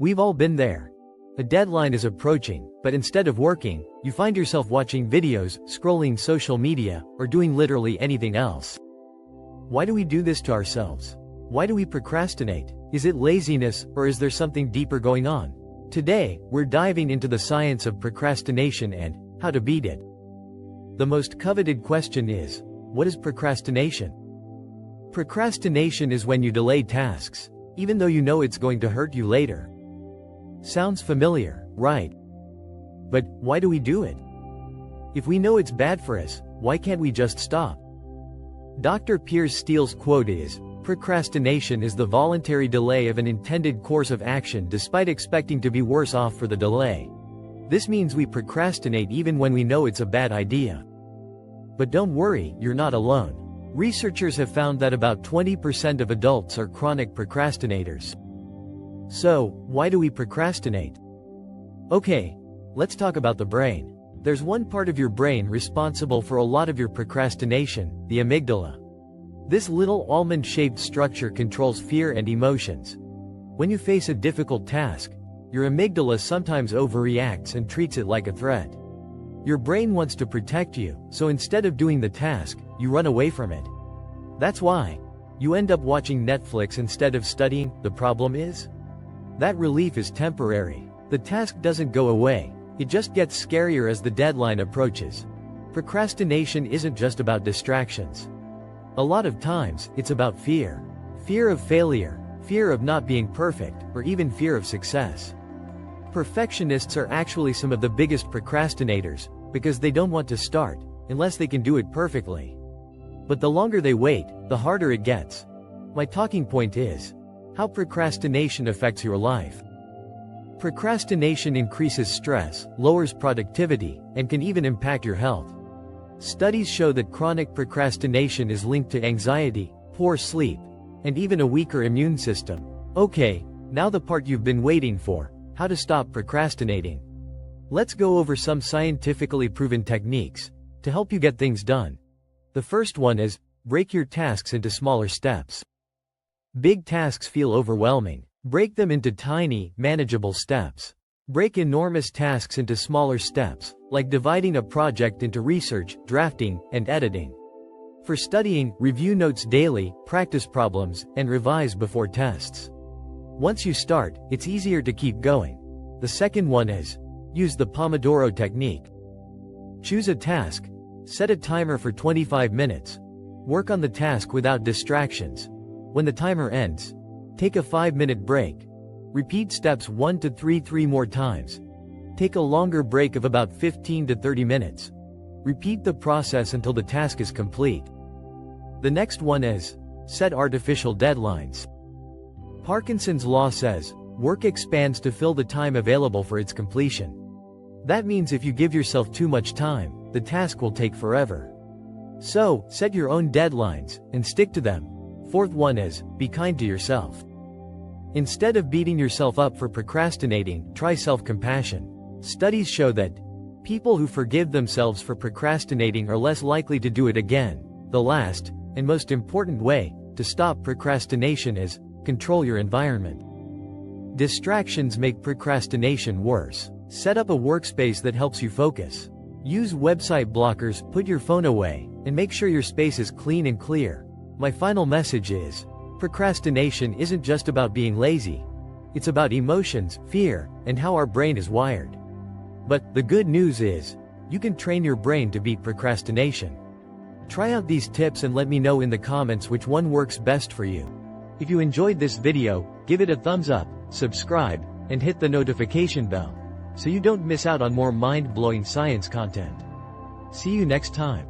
We've all been there. A deadline is approaching, but instead of working, you find yourself watching videos, scrolling social media, or doing literally anything else. Why do we do this to ourselves? Why do we procrastinate? Is it laziness, or is there something deeper going on? Today, we're diving into the science of procrastination and how to beat it. The most coveted question is, what is procrastination? Procrastination is when you delay tasks, even though you know it's going to hurt you later. Sounds familiar, right? But why do we do it? If we know it's bad for us, why can't we just stop? Dr. Piers Steele's quote is, "Procrastination is the voluntary delay of an intended course of action despite expecting to be worse off for the delay." This means we procrastinate even when we know it's a bad idea. But don't worry, you're not alone. Researchers have found that about 20% of adults are chronic procrastinators. So, why do we procrastinate? Okay, let's talk about the brain. There's one part of your brain responsible for a lot of your procrastination, the amygdala. This little almond-shaped structure controls fear and emotions. When you face a difficult task, your amygdala sometimes overreacts and treats it like a threat. Your brain wants to protect you, so instead of doing the task, you run away from it. That's why you end up watching Netflix instead of studying. The problem is, that relief is temporary. The task doesn't go away, it just gets scarier as the deadline approaches. Procrastination isn't just about distractions. A lot of times, it's about fear. Fear of failure, fear of not being perfect, or even fear of success. Perfectionists are actually some of the biggest procrastinators, because they don't want to start, unless they can do it perfectly. But the longer they wait, the harder it gets. My talking point is, how procrastination affects your life. Procrastination increases stress, lowers productivity, and can even impact your health. Studies show that chronic procrastination is linked to anxiety, poor sleep, and even a weaker immune system. Okay, now the part you've been waiting for, how to stop procrastinating. Let's go over some scientifically proven techniques to help you get things done. The first one is, break your tasks into smaller steps. Big tasks feel overwhelming. Break them into tiny, manageable steps. Break enormous tasks into smaller steps, like dividing a project into research, drafting, and editing. For studying, review notes daily, practice problems, and revise before tests. Once you start, it's easier to keep going. The second one is, use the Pomodoro technique. Choose a task, set a timer for 25 minutes. Work on the task without distractions. When the timer ends, take a 5-minute break. Repeat steps 1 to 3 more times. Take a longer break of about 15 to 30 minutes. Repeat the process until the task is complete. The next one is, set artificial deadlines. Parkinson's law says, work expands to fill the time available for its completion. That means if you give yourself too much time, the task will take forever. So, set your own deadlines, and stick to them. Fourth one is, be kind to yourself. Instead of beating yourself up for procrastinating, try self-compassion. Studies show that people who forgive themselves for procrastinating are less likely to do it again. The last, and most important way, to stop procrastination is, control your environment. Distractions make procrastination worse. Set up a workspace that helps you focus. Use website blockers, put your phone away, and make sure your space is clean and clear. My final message is, procrastination isn't just about being lazy. It's about emotions, fear, and how our brain is wired. But the good news is, you can train your brain to beat procrastination. Try out these tips and let me know in the comments which one works best for you. If you enjoyed this video, give it a thumbs up, subscribe, and hit the notification bell, so you don't miss out on more mind-blowing science content. See you next time.